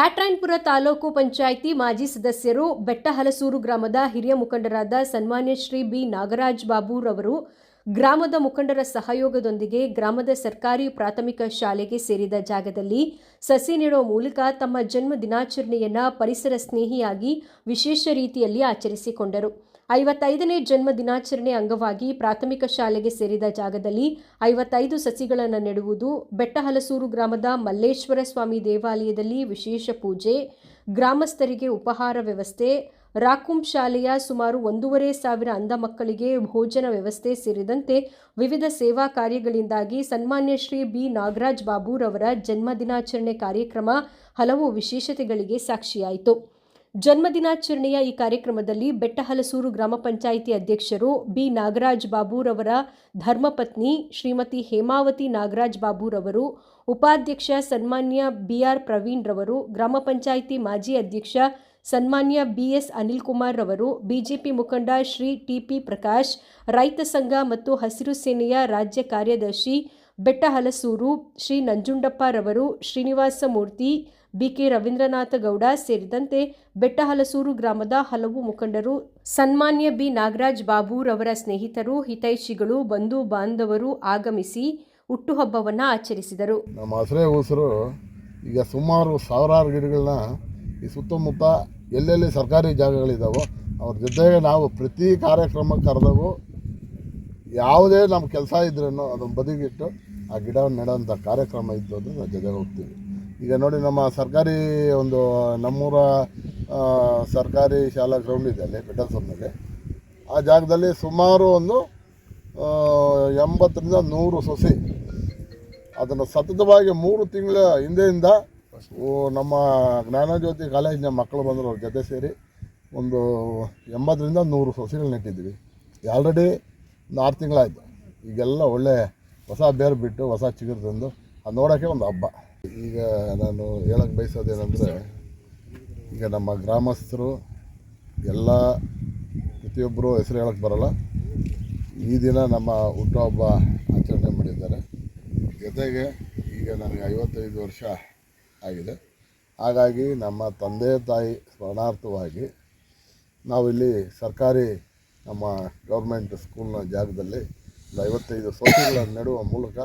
ಬ್ಯಾಟರಾಯನಪುರ ತಾಲೂಕು ಪಂಚಾಯಿತಿ ಮಾಜಿ ಸದಸ್ಯರು ಬೆಟ್ಟಹಲಸೂರು ಗ್ರಾಮದ ಹಿರಿಯ ಮುಖಂಡರಾದ ಸನ್ಮಾನ್ಯ ಶ್ರೀ ಬಿ ನಾಗರಾಜ್ ಬಾಬುರವರು ಗ್ರಾಮದ ಮುಖಂಡರ ಸಹಯೋಗದೊಂದಿಗೆ ಗ್ರಾಮದ ಸರ್ಕಾರಿ ಪ್ರಾಥಮಿಕ ಶಾಲೆಗೆ ಸೇರಿದ ಜಾಗದಲ್ಲಿ ಸಸಿ ನೆಡುವ ಮೂಲಕ ತಮ್ಮ ಜನ್ಮ ದಿನಾಚರಣೆಯನ್ನು ಪರಿಸರ ಸ್ನೇಹಿಯಾಗಿ ವಿಶೇಷ ರೀತಿಯಲ್ಲಿ ಆಚರಿಸಿಕೊಂಡರು. 55ನೇ ಜನ್ಮ ದಿನಾಚರಣೆ ಅಂಗವಾಗಿ ಪ್ರಾಥಮಿಕ ಶಾಲೆಗೆ ಸೇರಿದ ಜಾಗದಲ್ಲಿ 55 ಸಸಿಗಳನ್ನು ನೆಡುವುದು, ಬೆಟ್ಟಹಲಸೂರು ಗ್ರಾಮದ ಮಲ್ಲೇಶ್ವರ ಸ್ವಾಮಿ ದೇವಾಲಯದಲ್ಲಿ ವಿಶೇಷ ಪೂಜೆ, ಗ್ರಾಮಸ್ಥರಿಗೆ ಉಪಹಾರ ವ್ಯವಸ್ಥೆ, ರಾಕುಂ ಶಾಲೆಯ ಸುಮಾರು 1,500 ಅಂಧ ಮಕ್ಕಳಿಗೆ ಭೋಜನ ವ್ಯವಸ್ಥೆ ಸೇರಿದಂತೆ ವಿವಿಧ ಸೇವಾ ಕಾರ್ಯಗಳಿಂದಾಗಿ ಸನ್ಮಾನ್ಯ ಶ್ರೀ ಬಿ ನಾಗರಾಜ್ ಬಾಬುರವರ ಜನ್ಮ ದಿನಾಚರಣೆ ಕಾರ್ಯಕ್ರಮ ಹಲವು ವಿಶೇಷತೆಗಳಿಗೆ ಸಾಕ್ಷಿಯಾಯಿತು. ಜನ್ಮದಿನಾಚರಣೆಯ ಈ ಕಾರ್ಯಕ್ರಮದಲ್ಲಿ ಬೆಟ್ಟಹಲಸೂರು ಗ್ರಾಮ ಪಂಚಾಯಿತಿ ಅಧ್ಯಕ್ಷರು ಬಿ ನಾಗರಾಜ್ ಬಾಬುರವರ ಧರ್ಮಪತ್ನಿ ಶ್ರೀಮತಿ ಹೇಮಾವತಿ ನಾಗರಾಜ್ ಬಾಬುರವರು, ಉಪಾಧ್ಯಕ್ಷ ಸನ್ಮಾನ್ಯ ಬಿಆರ್ ಪ್ರವೀಣ್ ರವರು, ಗ್ರಾಮ ಪಂಚಾಯಿತಿ ಮಾಜಿ ಅಧ್ಯಕ್ಷ ಸನ್ಮಾನ್ಯ ಬಿಎಸ್ ಅನಿಲ್ ಕುಮಾರ್ ರವರು, ಬಿಜೆಪಿ ಮುಖಂಡ ಶ್ರೀ ಟಿಪಿ ಪ್ರಕಾಶ್, ರೈತ ಸಂಘ ಮತ್ತು ಹಸಿರು ಸೇನೆಯ ರಾಜ್ಯ ಕಾರ್ಯದರ್ಶಿ ಬೆಟ್ಟಹಲಸೂರು ಶ್ರೀ ನಂಜುಂಡಪ್ಪ ರವರು, ಶ್ರೀನಿವಾಸ ಮೂರ್ತಿ, ಬಿಕೆ ರವೀಂದ್ರನಾಥ ಗೌಡ ಸೇರಿದಂತೆ ಬೆಟ್ಟಹಲಸೂರು ಗ್ರಾಮದ ಹಲವು ಮುಖಂಡರು, ಸನ್ಮಾನ್ಯ ಬಿ ನಾಗರಾಜ್ ಬಾಬುರವರ ಸ್ನೇಹಿತರು, ಹಿತೈಷಿಗಳು, ಬಂಧು ಬಾಂಧವರು ಆಗಮಿಸಿ ಹುಟ್ಟುಹಬ್ಬವನ್ನು ಆಚರಿಸಿದರು. ನಮ್ಮ ಹಸಿರೇ ಉಸಿರು ಈಗ ಸುಮಾರು ಸಾವಿರಾರು ಗಿಡಗಳನ್ನ ಈ ಸುತ್ತಮುತ್ತ ಎಲ್ಲೆಲ್ಲಿ ಸರ್ಕಾರಿ ಜಾಗಗಳಿದ್ದಾವೋ ಅವ್ರ ಜೊತೆಗೆ ನಾವು ಪ್ರತಿ ಕಾರ್ಯಕ್ರಮಕ್ಕೆ ಕರೆದವು ಯಾವುದೇ ನಮ್ಮ ಕೆಲಸ ಇದ್ರೂ ಅದನ್ನು ಬದಿಗಿಟ್ಟು ಆ ಗಿಡವನ್ನು ನೆಡೋಂಥ ಕಾರ್ಯಕ್ರಮ ಇದ್ದು ಅಂದರೆ ನಾವು ಜೊತೆಗೆ ಹೋಗ್ತೀವಿ. ಈಗ ನೋಡಿ, ನಮ್ಮ ಸರ್ಕಾರಿ ಒಂದು ನಮ್ಮೂರ ಸರ್ಕಾರಿ ಶಾಲಾ ಗ್ರೌಂಡ್ ಇದೆ ಅಲ್ಲಿ ಬೆಟ್ಟಸಂದ್ರಲ್ಲಿ. ಆ ಜಾಗದಲ್ಲಿ ಸುಮಾರು ಒಂದು 80ರಿಂದ 100 ಸಸಿ ಅದನ್ನು ಸತತವಾಗಿ 3 ತಿಂಗಳ ಹಿಂದೆಯಿಂದ ನಮ್ಮ ಜ್ಞಾನಜ್ಯೋತಿ ಕಾಲೇಜಿನ ಮಕ್ಕಳು ಬಂದರು, ಅವ್ರ ಜೊತೆ ಸೇರಿ ಒಂದು 80ರಿಂದ 100 ಸಸಿಗಳು ನೆಟ್ಟಿದ್ವಿ. ಆಲ್ರೆಡಿ 6 ತಿಂಗಳಾಯಿತು. ಈಗೆಲ್ಲ ಒಳ್ಳೆ ಹೊಸ ಬೇರು ಬಿಟ್ಟು ಹೊಸ ಚಿಗುರು ತಂದು ಅದು ನೋಡೋಕ್ಕೆ ಒಂದು ಹಬ್ಬ. ಈಗ ನಾನು ಹೇಳಕ್ಕೆ ಬಯಸೋದೇನೆಂದರೆ, ಈಗ ನಮ್ಮ ಗ್ರಾಮಸ್ಥರು ಎಲ್ಲ ಪ್ರತಿಯೊಬ್ಬರು ಹೆಸರು ಹೇಳಕ್ಕೆ ಬರೋಲ್ಲ, ಈ ದಿನ ನಮ್ಮ ಹುಟ್ಟುಹಬ್ಬ ಆಚರಣೆ ಮಾಡಿದ್ದಾರೆ. ಜೊತೆಗೆ ಈಗ ನನಗೆ 55 ವರ್ಷ ಆಗಿದೆ. ಹಾಗಾಗಿ ನಮ್ಮ ತಂದೆ ತಾಯಿ ಸ್ಮರಣಾರ್ಥವಾಗಿ ನಾವಿಲ್ಲಿ ಸರ್ಕಾರಿ ನಮ್ಮ ಗೌರ್ಮೆಂಟ್ ಸ್ಕೂಲ್ನ ಜಾಗದಲ್ಲಿ ಒಂದು 55 ಸಸಿಗಳನ್ನು ನೆಡುವ ಮೂಲಕ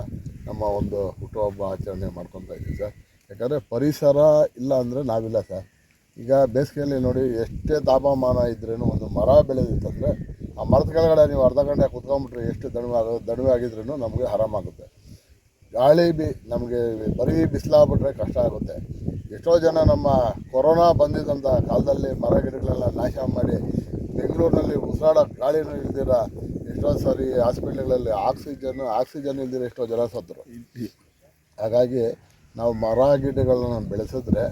ನಮ್ಮ ಒಂದು ಹುಟ್ಟುಹಬ್ಬ ಆಚರಣೆ ಮಾಡ್ಕೊತಾ ಇದ್ದೀವಿ ಸರ್. ಯಾಕಂದರೆ ಪರಿಸರ ಇಲ್ಲ ಅಂದರೆ ನಾವಿಲ್ಲ ಸರ್. ಈಗ ಬೇಸಿಗೆಯಲ್ಲಿ ನೋಡಿ, ಎಷ್ಟೇ ತಾಪಮಾನ ಇದ್ರೂ ಒಂದು ಮರ ಬೆಳೆದಿತ್ತಂದರೆ ಆ ಮರದ ಕೆಳಗಡೆ ನೀವು ಅರ್ಧ ಗಂಟೆ ಕುತ್ಕೊಂಡ್ಬಿಟ್ರೆ ಎಷ್ಟು ದಣಿವೆ ಆಗಿದ್ರೂ ನಮಗೆ ಆರಾಮಾಗುತ್ತೆ. ಗಾಳಿ ನಮಗೆ ಬರೀ ಬಿಸಿಲಾಗ್ಬಿಟ್ರೆ ಕಷ್ಟ ಆಗುತ್ತೆ. ಎಷ್ಟೋ ಜನ ನಮ್ಮ ಕೊರೋನಾ ಬಂದಿದ್ದಂಥ ಕಾಲದಲ್ಲಿ ಮರ ಗಿಡಗಳೆಲ್ಲ ನಾಶ ಮಾಡಿ ಬೆಂಗಳೂರಿನಲ್ಲಿ ಉಸಿರಾಡೋಕ್ಕೆ ಗಾಳಿನೂ ಇಲ್ದಿರ ಎಷ್ಟೋ ಸಾರಿ ಹಾಸ್ಪಿಟ್ಲ್ಗಳಲ್ಲಿ ಆಕ್ಸಿಜನ್ ಇಲ್ದಿರ ಎಷ್ಟೋ ಜನ ಸತ್ತರು. ಹಾಗಾಗಿ ನಾವು ಮರ ಗಿಡಗಳನ್ನ ಬೆಳೆಸಿದ್ರೆ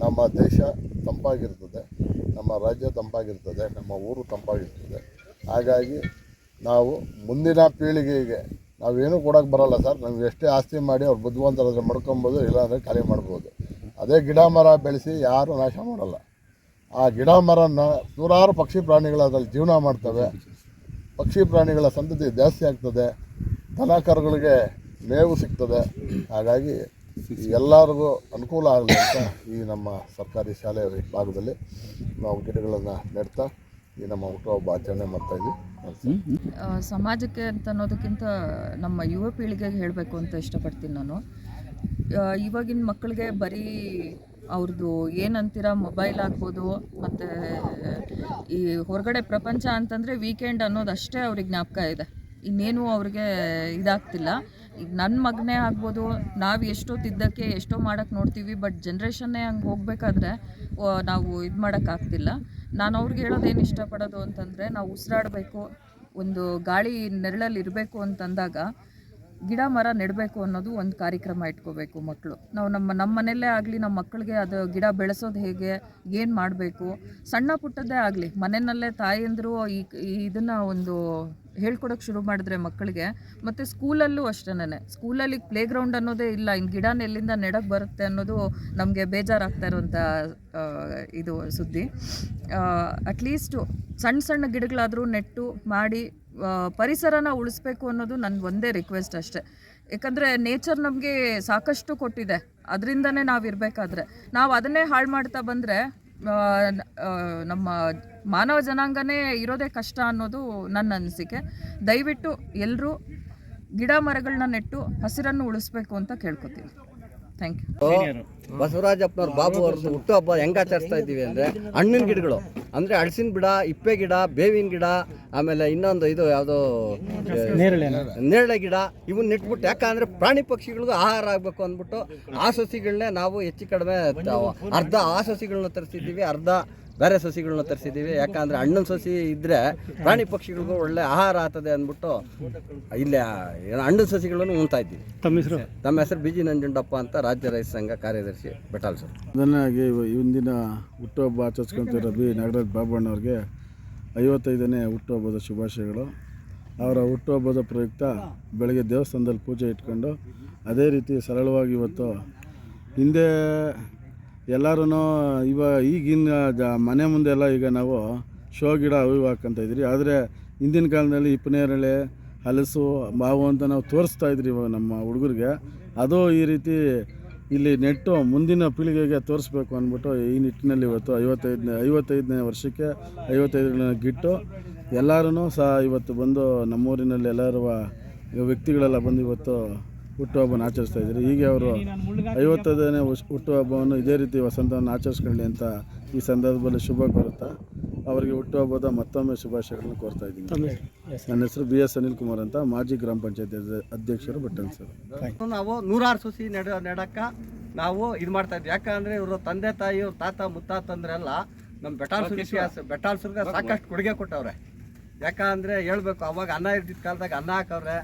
ನಮ್ಮ ದೇಶ ತಂಪಾಗಿರ್ತದೆ, ನಮ್ಮ ರಾಜ್ಯ ತಂಪಾಗಿರ್ತದೆ, ನಮ್ಮ ಊರು ತಂಪಾಗಿರ್ತದೆ. ಹಾಗಾಗಿ ನಾವು ಮುಂದಿನ ಪೀಳಿಗೆಗೆ ನಾವೇನು ಕೊಡೋಕ್ಕೆ ಬರೋಲ್ಲ ಸರ್. ನಮ್ಗೆ ಎಷ್ಟೇ ಆಸ್ತಿ ಮಾಡಿ ಅವ್ರು ಬುದ್ಧಿವಂತರಾದರೆ ಮಾಡ್ಕೊಬೋದು, ಇಲ್ಲಾಂದರೆ ಖಾಲಿ ಮಾಡ್ಬೋದು. ಅದೇ ಗಿಡ ಮರ ಬೆಳೆಸಿ ಯಾರೂ ನಾಶ ಮಾಡಲ್ಲ. ಆ ಗಿಡ ಮರನ ನೂರಾರು ಪಕ್ಷಿ ಪ್ರಾಣಿಗಳು ಅದರಲ್ಲಿ ಜೀವನ ಮಾಡ್ತವೆ. ಪಕ್ಷಿ ಪ್ರಾಣಿಗಳ ಸಂತತಿ ಜಾಸ್ತಿ ಆಗ್ತದೆ, ದನ ಕರುಗಳಿಗೆ ಮೇವು ಸಿಗ್ತದೆ. ಹಾಗಾಗಿ ಎಲ್ಲರಿಗೂ ಅನುಕೂಲ ಆಗಲಿ ಅಂತ ಈ ನಮ್ಮ ಸರ್ಕಾರಿ ಶಾಲೆ ಭಾಗದಲ್ಲಿ ನಾವು ಗಿಡಗಳನ್ನು ನೆಡ್ತಾ ಈ ನಮ್ಮ ಹುಟ್ಟುಹಬ್ಬ ಆಚರಣೆ ಮಾಡ್ತಾಯಿದ್ವಿ. ಸಮಾಜಕ್ಕೆ ಅಂತ ಅನ್ನೋದಕ್ಕಿಂತ ನಮ್ಮ ಯುವ ಪೀಳಿಗೆಗೆ ಹೇಳಬೇಕು ಅಂತ ಇಷ್ಟಪಡ್ತೀನಿ ನಾನು. ಇವಾಗಿನ ಮಕ್ಕಳಿಗೆ ಬರೀ ಅವ್ರದ್ದು ಏನಂತೀರ ಮೊಬೈಲ್ ಆಗ್ಬೋದು, ಮತ್ತು ಈ ಹೊರಗಡೆ ಪ್ರಪಂಚ ಅಂತಂದರೆ ವೀಕೆಂಡ್ ಅನ್ನೋದು ಅಷ್ಟೇ ಅವ್ರಿಗೆ ಜ್ಞಾಪಕ ಇದೆ. ಇನ್ನೇನು ಅವ್ರಿಗೆ ಇದಾಗ್ತಿಲ್ಲ. ಈಗ ನನ್ನ ಮಗನೇ ಆಗ್ಬೋದು, ನಾವು ಎಷ್ಟೊತ್ತಿದ್ದಕ್ಕೆ ಎಷ್ಟೋ ಮಾಡೋಕ್ಕೆ ನೋಡ್ತೀವಿ, ಬಟ್ ಜನ್ರೇಷನ್ನೇ ಹಂಗೆ ಹೋಗಬೇಕಾದ್ರೆ ನಾವು ಇದು ಮಾಡೋಕ್ಕಾಗ್ತಿಲ್ಲ. ನಾನು ಅವ್ರಿಗೆ ಹೇಳೋದೇನು ಇಷ್ಟಪಡೋದು ಅಂತಂದರೆ, ನಾವು ಉಸಿರಾಡಬೇಕು, ಒಂದು ಗಾಳಿ ನೆರಳಲ್ಲಿ ಇರಬೇಕು ಅಂತಂದಾಗ ಗಿಡ ಮರ ನೆಡಬೇಕು ಅನ್ನೋದು ಒಂದು ಕಾರ್ಯಕ್ರಮ ಇಟ್ಕೋಬೇಕು ಮಕ್ಕಳು. ನಾವು ನಮ್ಮ ಮನೆಯಲ್ಲೇ ಆಗಲಿ ನಮ್ಮ ಮಕ್ಕಳಿಗೆ ಅದು ಗಿಡ ಬೆಳೆಸೋದು ಹೇಗೆ, ಏನು ಮಾಡಬೇಕು, ಸಣ್ಣ ಪುಟ್ಟದ್ದೇ ಆಗಲಿ ಮನೆಯಲ್ಲೇ ತಾಯಂದರು ಇದನ್ನು ಒಂದು ಹೇಳ್ಕೊಡೋಕ್ಕೆ ಶುರು ಮಾಡಿದ್ರೆ ಮಕ್ಕಳಿಗೆ. ಮತ್ತು ಸ್ಕೂಲಲ್ಲೂ ಅಷ್ಟೇ, ಸ್ಕೂಲಲ್ಲಿ ಪ್ಲೇಗ್ರೌಂಡ್ ಅನ್ನೋದೇ ಇಲ್ಲ, ಇನ್ನು ಗಿಡನ ಎಲ್ಲಿಂದ ನೆಡಕ್ಕೆ ಬರುತ್ತೆ ಅನ್ನೋದು ನಮಗೆ ಬೇಜಾರಾಗ್ತಾ ಇರೋಂಥ ಇದು ಸುದ್ದಿ. ಅಟ್ಲೀಸ್ಟು ಸಣ್ಣ ಗಿಡಗಳಾದರೂ ನೆಟ್ಟು ಮಾಡಿ ಪರಿಸರನ ಉಳಿಸ್ಬೇಕು ಅನ್ನೋದು ನನ್ನ ಒಂದೇ ರಿಕ್ವೆಸ್ಟ್ ಅಷ್ಟೇ. ಯಾಕಂದರೆ ನೇಚರ್ ನಮಗೆ ಸಾಕಷ್ಟು ಕೊಟ್ಟಿದೆ, ಅದರಿಂದನೇ ನಾವು ಇರಬೇಕಾದ್ರೆ ನಾವು ಅದನ್ನೇ ಹಾಳು ಮಾಡ್ತಾ ಬಂದರೆ ನಮ್ಮ ಮಾನವ ಜನಾಂಗನೇ ಇರೋದೇ ಕಷ್ಟ ಅನ್ನೋದು ನನ್ನ ಅನಿಸಿಕೆ. ದಯವಿಟ್ಟು ಎಲ್ಲರೂ ಗಿಡ ಮರಗಳನ್ನ ನೆಟ್ಟು ಹಸಿರನ್ನು ಉಳಿಸ್ಬೇಕು ಅಂತ ಕೇಳ್ಕೊತೀನಿ. Thank you. ಬಸವರಾಜಪ್ಪನವ್ರ ಬಾಬು ಅವ್ರದ್ದು ಹುಟ್ಟುಹಬ್ಬ ಹೆಂಗೆ ಆಚರಿಸ್ತಾ ಇದ್ದೀವಿ ಅಂದರೆ ಹಣ್ಣಿನ ಗಿಡಗಳು ಅಂದರೆ ಹಲಸಿನ ಗಿಡ, ಇಪ್ಪೆ ಗಿಡ, ಬೇವಿನ ಗಿಡ, ಆಮೇಲೆ ಇನ್ನೊಂದು ಇದು ಯಾವುದೋ ನೇರಳೆ ಗಿಡ ಇವನ್ನ ನೆಟ್ಬಿಟ್ಟು, ಯಾಕಂದರೆ ಪ್ರಾಣಿ ಪಕ್ಷಿಗಳಿಗೂ ಆಹಾರ ಆಗಬೇಕು ಅಂದ್ಬಿಟ್ಟು ಆ ಸಸಿಗಳನ್ನೇ ನಾವು ಹೆಚ್ಚು ಕಡಿಮೆ ಅರ್ಧ ಆ ಸಸಿಗಳನ್ನ ತರಿಸಿದ್ದೀವಿ, ಅರ್ಧ ಬೇರೆ ಸಸಿಗಳನ್ನ ತರಿಸಿದ್ದೀವಿ. ಯಾಕಂದರೆ ಹಣ್ಣಿನ ಸಸಿ ಇದ್ದರೆ ಪ್ರಾಣಿ ಪಕ್ಷಿಗಳಿಗೂ ಒಳ್ಳೆ ಆಹಾರ ಆಗ್ತದೆ ಅಂದ್ಬಿಟ್ಟು ಇಲ್ಲಿ ಹಣ್ಣಿನ ಸಸಿಗಳನ್ನು ಉಣ್ತಾ ಇದ್ದೀವಿ. ತಮ್ಮ ಹೆಸರು ಬಿ ಜಿ ನಂಜುಂಡಪ್ಪ ಅಂತ, ರಾಜ್ಯ ರೈತ ಸಂಘ ಕಾರ್ಯದರ್ಶಿ, ಬೆಟಾಲ್ ಸರ್. ಅದನ್ನಾಗಿ ಇಂದಿನ ಹುಟ್ಟುಹಬ್ಬ ಆಚರಿಸ್ಕೊಂತಿರೋ ಬಿ ನಾಗರಾಜ್ ಬಾಬಣ್ಣವ್ರಿಗೆ 55ನೇ ಹುಟ್ಟುಹಬ್ಬದ ಶುಭಾಶಯಗಳು. ಅವರ ಹುಟ್ಟುಹಬ್ಬದ ಪ್ರಯುಕ್ತ ಬೆಳಗ್ಗೆ ದೇವಸ್ಥಾನದಲ್ಲಿ ಪೂಜೆ ಇಟ್ಕೊಂಡು ಅದೇ ರೀತಿ ಸರಳವಾಗಿ ಇವತ್ತು ಹಿಂದೆ ಎಲ್ಲರೂ ಈಗಿನ ಮನೆ ಮುಂದೆ ಎಲ್ಲ ಈಗ ನಾವು ಶೋ ಗಿಡ ಅವು ಹಾಕ್ಕೊಂತ ಇದ್ರಿ. ಆದರೆ ಹಿಂದಿನ ಕಾಲದಲ್ಲಿ ಇಪ್ಪನೇರಳೆ, ಹಲಸು, ಮಾವು ಅಂತ ನಾವು ತೋರಿಸ್ತಾ ಇದ್ರಿ ಇವಾಗ ನಮ್ಮ ಹುಡುಗರಿಗೆ. ಅದು ಈ ರೀತಿ ಇಲ್ಲಿ ನೆಟ್ಟು ಮುಂದಿನ ಪೀಳಿಗೆಗೆ ತೋರಿಸ್ಬೇಕು ಅಂದ್ಬಿಟ್ಟು ಈ ನಿಟ್ಟಿನಲ್ಲಿ ಇವತ್ತು 55ನೇ ವರ್ಷಕ್ಕೆ 55ಗಳನ್ನ ಗಿಟ್ಟು ಎಲ್ಲರೂ ಸಹ ಇವತ್ತು ಬಂದು ನಮ್ಮೂರಿನಲ್ಲಿ ಎಲ್ಲರೂ ವ್ಯಕ್ತಿಗಳೆಲ್ಲ ಬಂದು ಇವತ್ತು ಹುಟ್ಟುಹಬ್ಬನ ಆಚರಿಸ್ತಾ ಇದ್ದಾರೆ. ಹೀಗೆ ಅವರು 50ನೇ ಹುಟ್ಟುಹಬ್ಬವನ್ನು ಇದೇ ರೀತಿ ವಸಂತವನ್ನು ಆಚರಿಸ್ಕೊಳ್ಳಿ ಅಂತ ಈ ಸಂದರ್ಭದಲ್ಲಿ ಶುಭ ಕೋರುತ್ತಾ ಅವರಿಗೆ ಹುಟ್ಟುಹಬ್ಬದ ಮತ್ತೊಮ್ಮೆ ಶುಭಾಶಯಗಳನ್ನು ಕೋರ್ತಾ ಇದ್ದೀನಿ. ನನ್ನ ಹೆಸರು BS ಅನಿಲ್ ಕುಮಾರ್ ಅಂತ, ಮಾಜಿ ಗ್ರಾಮ ಪಂಚಾಯತ್ ಅಧ್ಯಕ್ಷರು, ಬೆಟ್ಟಲ್ ಸರ್. ನಾವು 106 ಸಸಿ ನೆಡಕ್ಕೆ ನಾವು ಇದು ಮಾಡ್ತಾ ಇದ್ವಿ. ಯಾಕಂದರೆ ಇವರು ತಂದೆ ತಾಯಿ, ಇವ್ರ ತಾತ ಮುತ್ತಾತಂದ್ರೆಲ್ಲ ನಮ್ಮ ಬೆಟಾಲ್ ಸರ್ಗೆ ಸಾಕಷ್ಟು ಕೊಡುಗೆ ಕೊಟ್ಟವ್ರೆ. ಯಾಕಂದರೆ ಹೇಳ್ಬೇಕು, ಅವಾಗ ಅನ್ನ ಇರ್ತಿದ್ದ ಕಾಲದಾಗ ಅನ್ನ ಹಾಕವ್ರೆ.